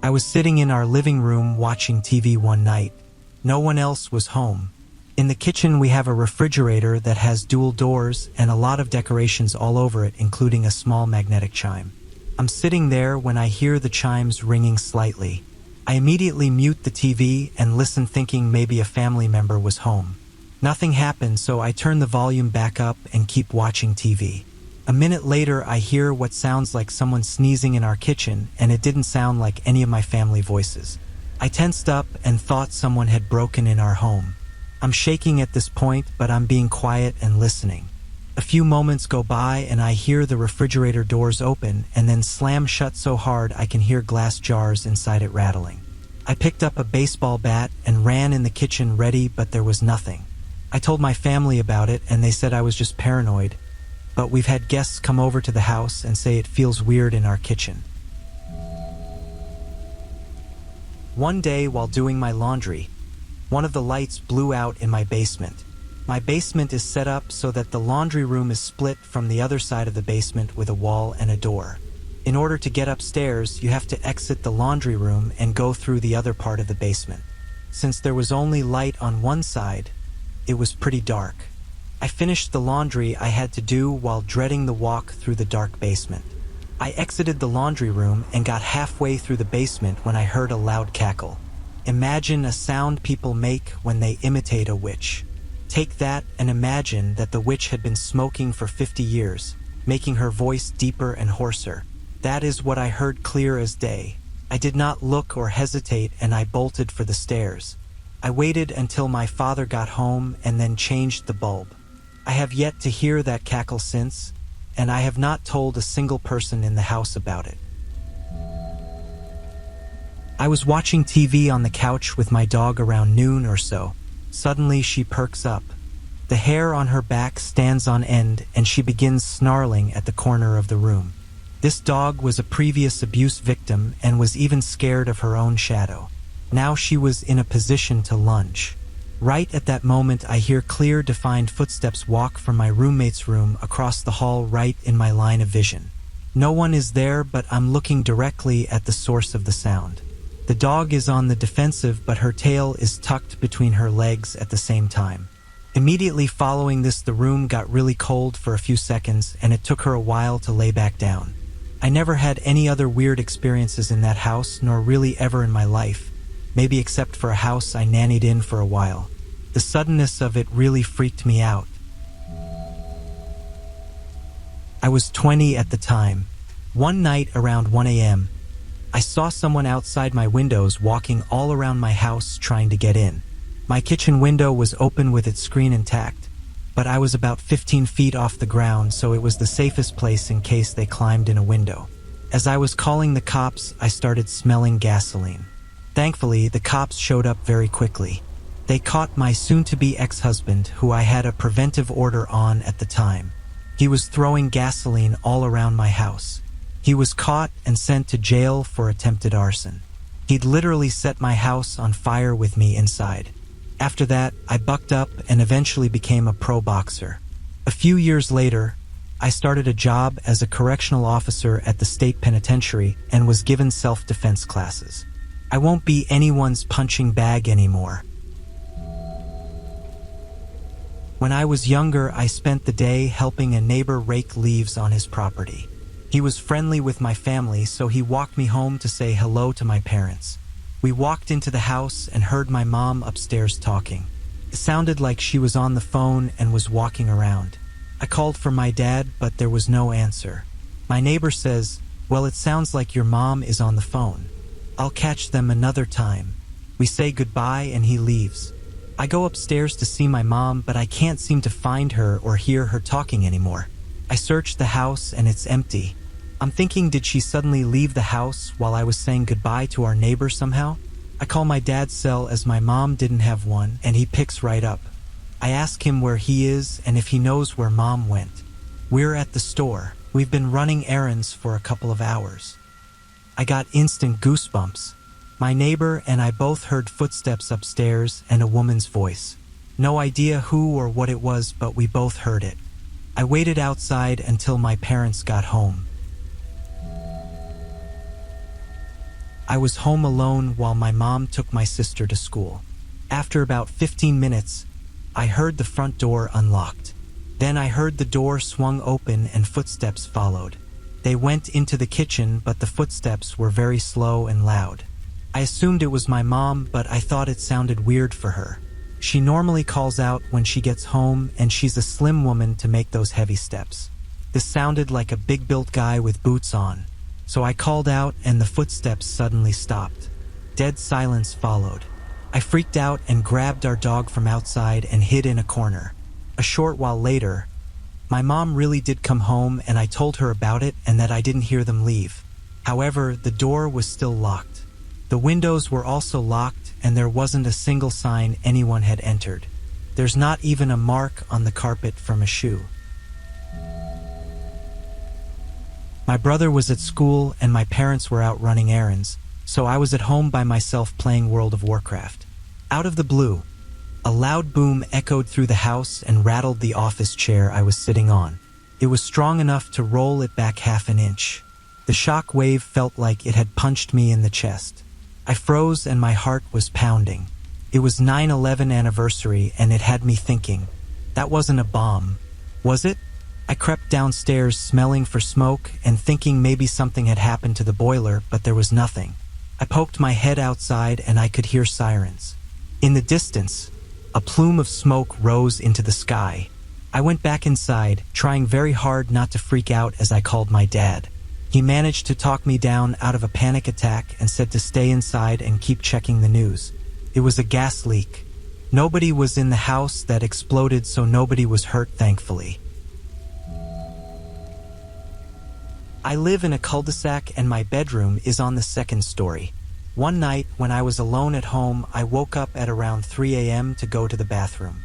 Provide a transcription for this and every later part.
I was sitting in our living room watching TV one night. No one else was home. In the kitchen we have a refrigerator that has dual doors and a lot of decorations all over it, including a small magnetic chime. I'm sitting there when I hear the chimes ringing slightly. I immediately mute the TV and listen, thinking maybe a family member was home. Nothing happened, so I turn the volume back up and keep watching TV. A minute later I hear what sounds like someone sneezing in our kitchen, and it didn't sound like any of my family voices. I tensed up and thought someone had broken in our home. I'm shaking at this point, but I'm being quiet and listening. A few moments go by and I hear the refrigerator doors open and then slam shut so hard I can hear glass jars inside it rattling. I picked up a baseball bat and ran in the kitchen ready, but there was nothing. I told my family about it and they said I was just paranoid, but we've had guests come over to the house and say it feels weird in our kitchen. One day while doing my laundry, one of the lights blew out in my basement. My basement is set up so that the laundry room is split from the other side of the basement with a wall and a door. In order to get upstairs, you have to exit the laundry room and go through the other part of the basement. Since there was only light on one side, it was pretty dark. I finished the laundry I had to do while dreading the walk through the dark basement. I exited the laundry room and got halfway through the basement when I heard a loud cackle. Imagine a sound people make when they imitate a witch. Take that and imagine that the witch had been smoking for 50 years, making her voice deeper and hoarser. That is what I heard clear as day. I did not look or hesitate and I bolted for the stairs. I waited until my father got home and then changed the bulb. I have yet to hear that cackle since, and I have not told a single person in the house about it. I was watching TV on the couch with my dog around noon or so. Suddenly she perks up. The hair on her back stands on end and she begins snarling at the corner of the room. This dog was a previous abuse victim and was even scared of her own shadow. Now she was in a position to lunge. Right at that moment I hear clear, defined footsteps walk from my roommate's room across the hall right in my line of vision. No one is there, but I'm looking directly at the source of the sound. The dog is on the defensive, but her tail is tucked between her legs at the same time. Immediately following this, the room got really cold for a few seconds and it took her a while to lay back down. I never had any other weird experiences in that house, nor really ever in my life. Maybe except for a house I nannied in for a while. The suddenness of it really freaked me out. I was 20 at the time. One night around 1 a.m., I saw someone outside my windows walking all around my house trying to get in. My kitchen window was open with its screen intact, but I was about 15 feet off the ground, so it was the safest place in case they climbed in a window. As I was calling the cops, I started smelling gasoline. Thankfully, the cops showed up very quickly. They caught my soon-to-be ex-husband, who I had a preventive order on at the time. He was throwing gasoline all around my house. He was caught and sent to jail for attempted arson. He'd literally set my house on fire with me inside. After that, I bucked up and eventually became a pro boxer. A few years later, I started a job as a correctional officer at the state penitentiary and was given self-defense classes. I won't be anyone's punching bag anymore. When I was younger, I spent the day helping a neighbor rake leaves on his property. He was friendly with my family, so he walked me home to say hello to my parents. We walked into the house and heard my mom upstairs talking. It sounded like she was on the phone and was walking around. I called for my dad, but there was no answer. My neighbor says, "Well, it sounds like your mom is on the phone. I'll catch them another time." We say goodbye and he leaves. I go upstairs to see my mom, but I can't seem to find her or hear her talking anymore. I search the house and it's empty. I'm thinking, did she suddenly leave the house while I was saying goodbye to our neighbor somehow? I call my dad's cell as my mom didn't have one, and he picks right up. I ask him where he is and if he knows where mom went. We're at the store. We've been running errands for a couple of hours. I got instant goosebumps. My neighbor and I both heard footsteps upstairs and a woman's voice. No idea who or what it was, but we both heard it. I waited outside until my parents got home. I was home alone while my mom took my sister to school. After about 15 minutes, I heard the front door unlocked. Then I heard the door swung open and footsteps followed. They went into the kitchen, but the footsteps were very slow and loud. I assumed it was my mom, but I thought it sounded weird for her. She normally calls out when she gets home, and she's a slim woman to make those heavy steps. This sounded like a big-built guy with boots on. So I called out, and the footsteps suddenly stopped. Dead silence followed. I freaked out and grabbed our dog from outside and hid in a corner. A short while later, my mom really did come home, and I told her about it and that I didn't hear them leave. However, the door was still locked. The windows were also locked, and there wasn't a single sign anyone had entered. There's not even a mark on the carpet from a shoe. My brother was at school and my parents were out running errands, so I was at home by myself playing World of Warcraft. Out of the blue, a loud boom echoed through the house and rattled the office chair I was sitting on. It was strong enough to roll it back half an inch. The shock wave felt like it had punched me in the chest. I froze and my heart was pounding. It was 9/11 anniversary and it had me thinking, that wasn't a bomb, was it? I crept downstairs smelling for smoke and thinking maybe something had happened to the boiler, but there was nothing. I poked my head outside and I could hear sirens. In the distance, a plume of smoke rose into the sky. I went back inside, trying very hard not to freak out as I called my dad. He managed to talk me down out of a panic attack and said to stay inside and keep checking the news. It was a gas leak. Nobody was in the house that exploded, so nobody was hurt, thankfully. I live in a cul-de-sac and my bedroom is on the second story. One night, when I was alone at home, I woke up at around 3 a.m. to go to the bathroom.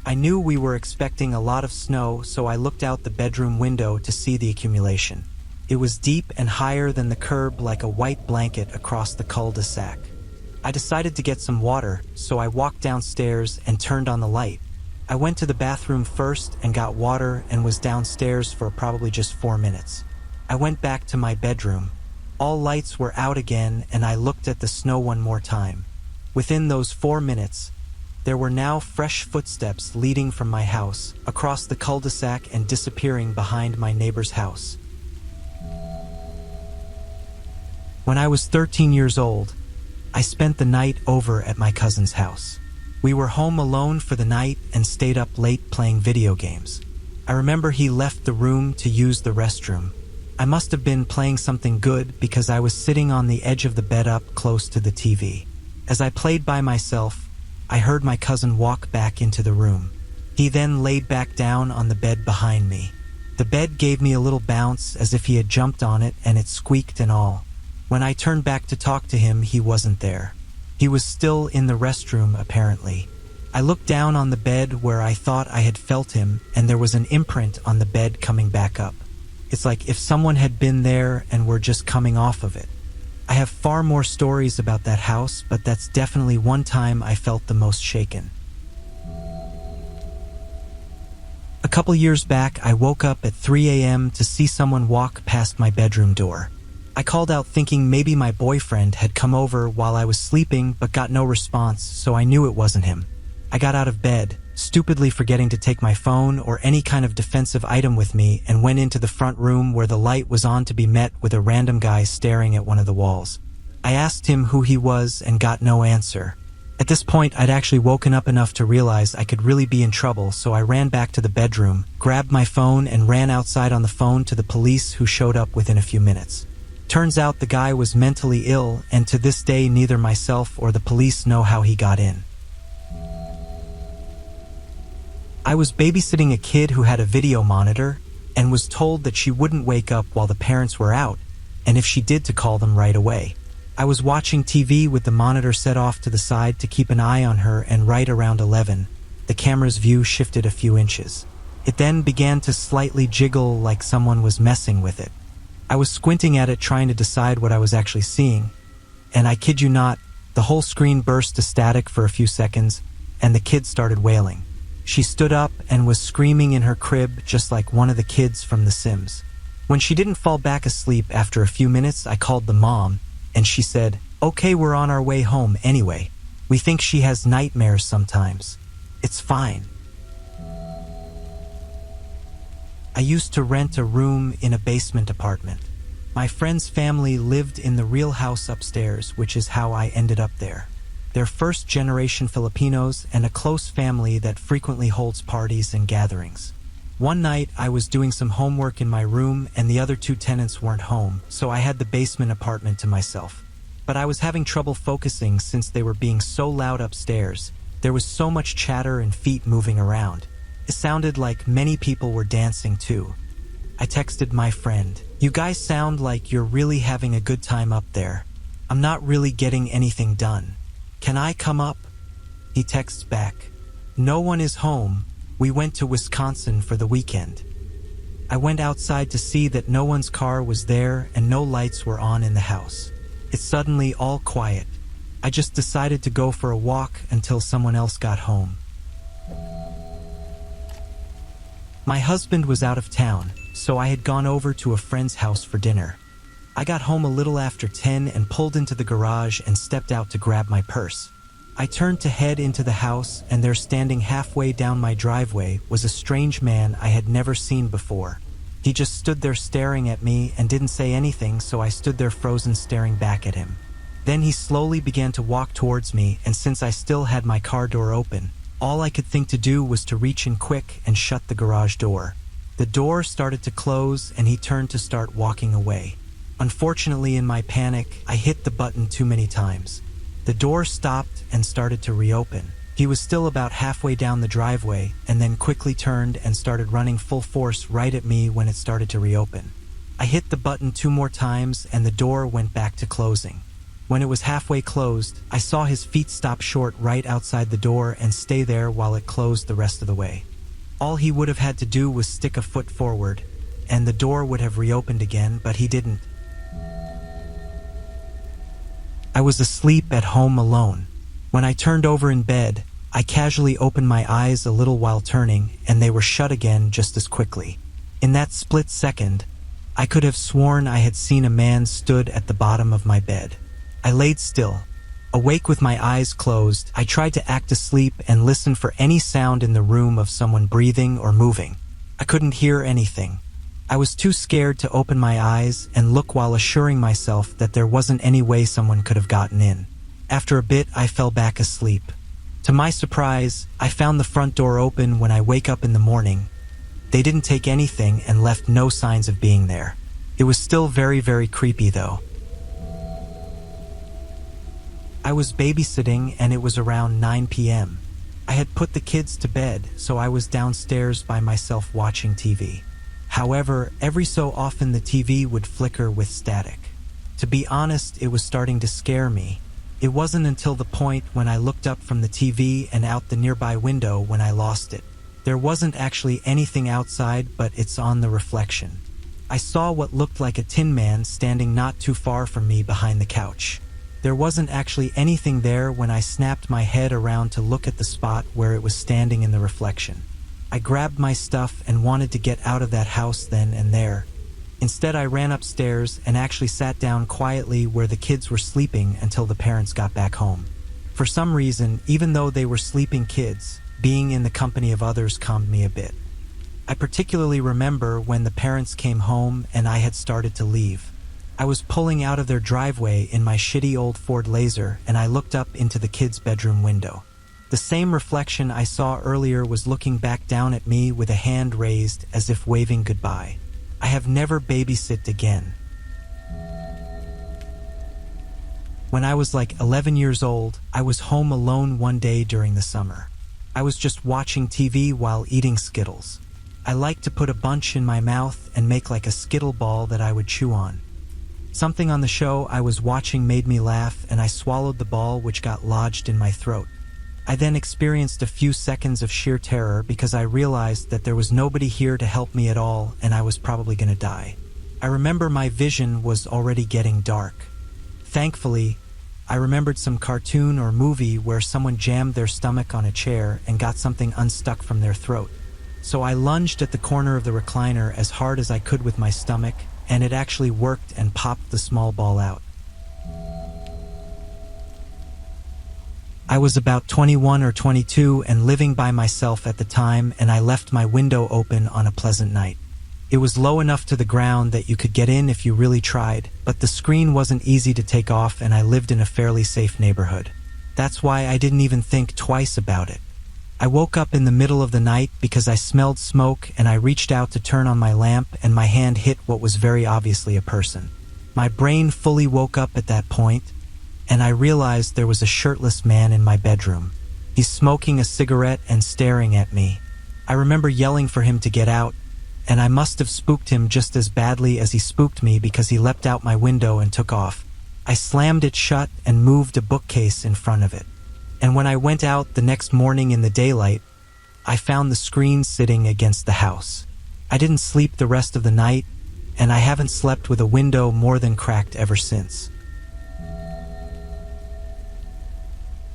I knew we were expecting a lot of snow, so I looked out the bedroom window to see the accumulation. It was deep and higher than the curb, like a white blanket across the cul-de-sac. I decided to get some water, so I walked downstairs and turned on the light. I went to the bathroom first and got water and was downstairs for probably just 4 minutes. I went back to my bedroom. All lights were out again and I looked at the snow one more time. Within those 4 minutes, there were now fresh footsteps leading from my house, across the cul-de-sac and disappearing behind my neighbor's house. When I was 13 years old, I spent the night over at my cousin's house. We were home alone for the night and stayed up late playing video games. I remember he left the room to use the restroom. I must have been playing something good because I was sitting on the edge of the bed up close to the TV. As I played by myself, I heard my cousin walk back into the room. He then laid back down on the bed behind me. The bed gave me a little bounce as if he had jumped on it, and it squeaked and all. When I turned back to talk to him, he wasn't there. He was still in the restroom, apparently. I looked down on the bed where I thought I had felt him, and there was an imprint on the bed coming back up. It's like if someone had been there and were just coming off of it. I have far more stories about that house, but that's definitely one time I felt the most shaken. A couple years back, I woke up at 3 a.m. to see someone walk past my bedroom door. I called out thinking maybe my boyfriend had come over while I was sleeping, but got no response, so I knew it wasn't him. I got out of bed, stupidly forgetting to take my phone or any kind of defensive item with me, and went into the front room where the light was on to be met with a random guy staring at one of the walls. I asked him who he was and got no answer. At this point, I'd actually woken up enough to realize I could really be in trouble, so I ran back to the bedroom, grabbed my phone, and ran outside on the phone to the police, who showed up within a few minutes. Turns out the guy was mentally ill, and to this day neither myself or the police know how he got in. I was babysitting a kid who had a video monitor and was told that she wouldn't wake up while the parents were out, and if she did, to call them right away. I was watching TV with the monitor set off to the side to keep an eye on her, and right around 11, the camera's view shifted a few inches. It then began to slightly jiggle like someone was messing with it. I was squinting at it trying to decide what I was actually seeing, and I kid you not, the whole screen burst to static for a few seconds, and the kid started wailing. She stood up and was screaming in her crib just like one of the kids from The Sims. When she didn't fall back asleep after a few minutes, I called the mom, and she said, Okay, we're on our way home anyway. We think she has nightmares sometimes. It's fine. I used to rent a room in a basement apartment. My friend's family lived in the real house upstairs, which is how I ended up there. They're first-generation Filipinos and a close family that frequently holds parties and gatherings. One night, I was doing some homework in my room and the other two tenants weren't home, so I had the basement apartment to myself. But I was having trouble focusing since they were being so loud upstairs. There was so much chatter and feet moving around. It sounded like many people were dancing too. I texted my friend, "You guys sound like you're really having a good time up there. I'm not really getting anything done. Can I come up?" He texts back, "No one is home. We went to Wisconsin for the weekend." I went outside to see that no one's car was there and no lights were on in the house. It's suddenly all quiet. I just decided to go for a walk until someone else got home. My husband was out of town, so I had gone over to a friend's house for dinner. I got home a little after 10 and pulled into the garage and stepped out to grab my purse. I turned to head into the house, and there, standing halfway down my driveway, was a strange man I had never seen before. He just stood there staring at me and didn't say anything, so I stood there frozen, staring back at him. Then he slowly began to walk towards me, and since I still had my car door open, all I could think to do was to reach in quick and shut the garage door. The door started to close and he turned to start walking away. Unfortunately, in my panic, I hit the button too many times. The door stopped and started to reopen. He was still about halfway down the driveway and then quickly turned and started running full force right at me when it started to reopen. I hit the button 2 more times and the door went back to closing. When it was halfway closed, I saw his feet stop short right outside the door and stay there while it closed the rest of the way. All he would have had to do was stick a foot forward, and the door would have reopened again, but he didn't. I was asleep at home alone. When I turned over in bed, I casually opened my eyes a little while turning, and they were shut again just as quickly. In that split second, I could have sworn I had seen a man stood at the bottom of my bed. I laid still. Awake with my eyes closed, I tried to act asleep and listen for any sound in the room of someone breathing or moving. I couldn't hear anything. I was too scared to open my eyes and look while assuring myself that there wasn't any way someone could have gotten in. After a bit, I fell back asleep. To my surprise, I found the front door open when I wake up in the morning. They didn't take anything and left no signs of being there. It was still very, very creepy though. I was babysitting and it was around 9 p.m. I had put the kids to bed, so I was downstairs by myself watching TV. However, every so often the TV would flicker with static. To be honest, it was starting to scare me. It wasn't until the point when I looked up from the TV and out the nearby window when I lost it. There wasn't actually anything outside, but it's on the reflection. I saw what looked like a tin man standing not too far from me behind the couch. There wasn't actually anything there when I snapped my head around to look at the spot where it was standing in the reflection. I grabbed my stuff and wanted to get out of that house then and there. Instead, I ran upstairs and actually sat down quietly where the kids were sleeping until the parents got back home. For some reason, even though they were sleeping kids, being in the company of others calmed me a bit. I particularly remember when the parents came home and I had started to leave. I was pulling out of their driveway in my shitty old Ford Laser and I looked up into the kids' bedroom window. The same reflection I saw earlier was looking back down at me with a hand raised as if waving goodbye. I have never babysat again. When I was like 11 years old, I was home alone one day during the summer. I was just watching TV while eating Skittles. I liked to put a bunch in my mouth and make like a Skittle ball that I would chew on. Something on the show I was watching made me laugh and I swallowed the ball, which got lodged in my throat. I then experienced a few seconds of sheer terror because I realized that there was nobody here to help me at all and I was probably going to die. I remember my vision was already getting dark. Thankfully, I remembered some cartoon or movie where someone jammed their stomach on a chair and got something unstuck from their throat. So I lunged at the corner of the recliner as hard as I could with my stomach, and it actually worked and popped the small ball out. I was about 21 or 22 and living by myself at the time, and I left my window open on a pleasant night. It was low enough to the ground that you could get in if you really tried, but the screen wasn't easy to take off, and I lived in a fairly safe neighborhood. That's why I didn't even think twice about it. I woke up in the middle of the night because I smelled smoke, and I reached out to turn on my lamp, and my hand hit what was very obviously a person. My brain fully woke up at that point, and I realized there was a shirtless man in my bedroom. He's smoking a cigarette and staring at me. I remember yelling for him to get out, and I must have spooked him just as badly as he spooked me because he leapt out my window and took off. I slammed it shut and moved a bookcase in front of it. And when I went out the next morning in the daylight, I found the screen sitting against the house. I didn't sleep the rest of the night, and I haven't slept with a window more than cracked ever since.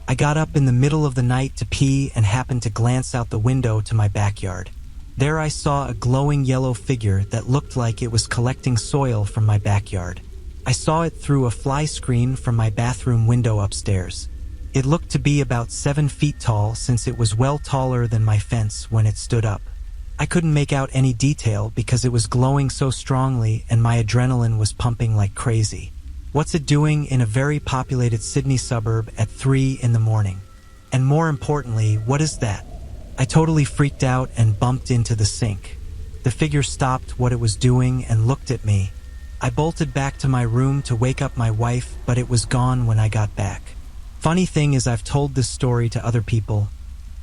I got up in the middle of the night to pee and happened to glance out the window to my backyard. There I saw a glowing yellow figure that looked like it was collecting soil from my backyard. I saw it through a fly screen from my bathroom window upstairs. It looked to be about 7 feet tall, since it was well taller than my fence when it stood up. I couldn't make out any detail because it was glowing so strongly and my adrenaline was pumping like crazy. What's it doing in a very populated Sydney suburb at 3 in the morning? And more importantly, what is that? I totally freaked out and bumped into the sink. The figure stopped what it was doing and looked at me. I bolted back to my room to wake up my wife, but it was gone when I got back. Funny thing is, I've told this story to other people,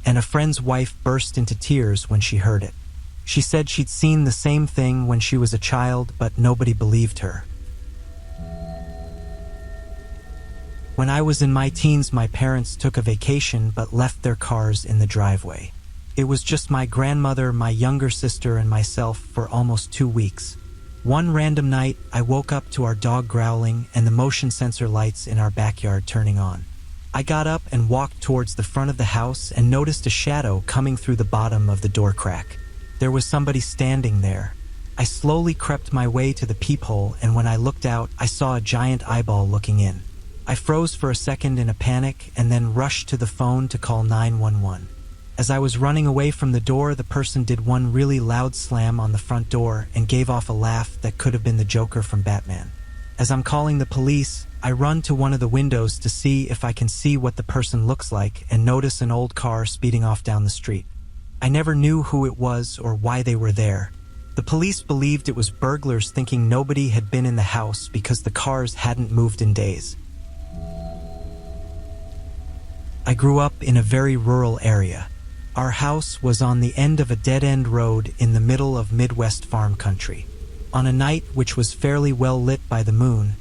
and a friend's wife burst into tears when she heard it. She said she'd seen the same thing when she was a child, but nobody believed her. When I was in my teens, my parents took a vacation but left their cars in the driveway. It was just my grandmother, my younger sister, and myself for almost 2 weeks. One random night, I woke up to our dog growling and the motion sensor lights in our backyard turning on. I got up and walked towards the front of the house and noticed a shadow coming through the bottom of the door crack. There was somebody standing there. I slowly crept my way to the peephole, and when I looked out, I saw a giant eyeball looking in. I froze for a second in a panic and then rushed to the phone to call 911. As I was running away from the door, the person did one really loud slam on the front door and gave off a laugh that could have been the Joker from Batman. As I'm calling the police, I run to one of the windows to see if I can see what the person looks like and notice an old car speeding off down the street. I never knew who it was or why they were there. The police believed it was burglars, thinking nobody had been in the house because the cars hadn't moved in days. I grew up in a very rural area. Our house was on the end of a dead-end road in the middle of Midwest farm country. On a night which was fairly well lit by the moon,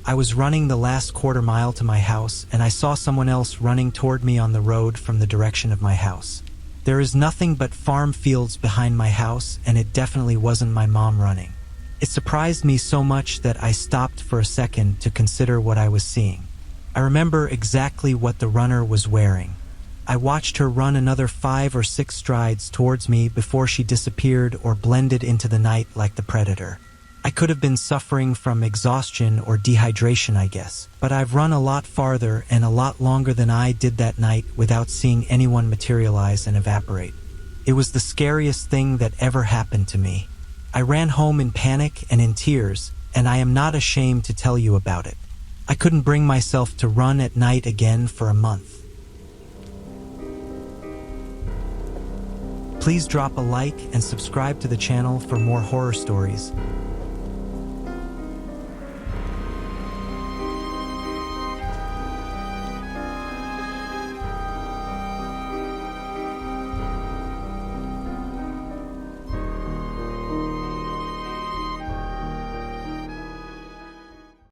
I was running the last quarter mile to my house, and I saw someone else running toward me on the road from the direction of my house. There is nothing but farm fields behind my house, and it definitely wasn't my mom running. It surprised me so much that I stopped for a second to consider what I was seeing. I remember exactly what the runner was wearing. I watched her run another 5 or 6 strides towards me before she disappeared or blended into the night like the predator. I could have been suffering from exhaustion or dehydration, I guess, but I've run a lot farther and a lot longer than I did that night without seeing anyone materialize and evaporate. It was the scariest thing that ever happened to me. I ran home in panic and in tears, and I am not ashamed to tell you about it. I couldn't bring myself to run at night again for a month. Please drop a like and subscribe to the channel for more horror stories.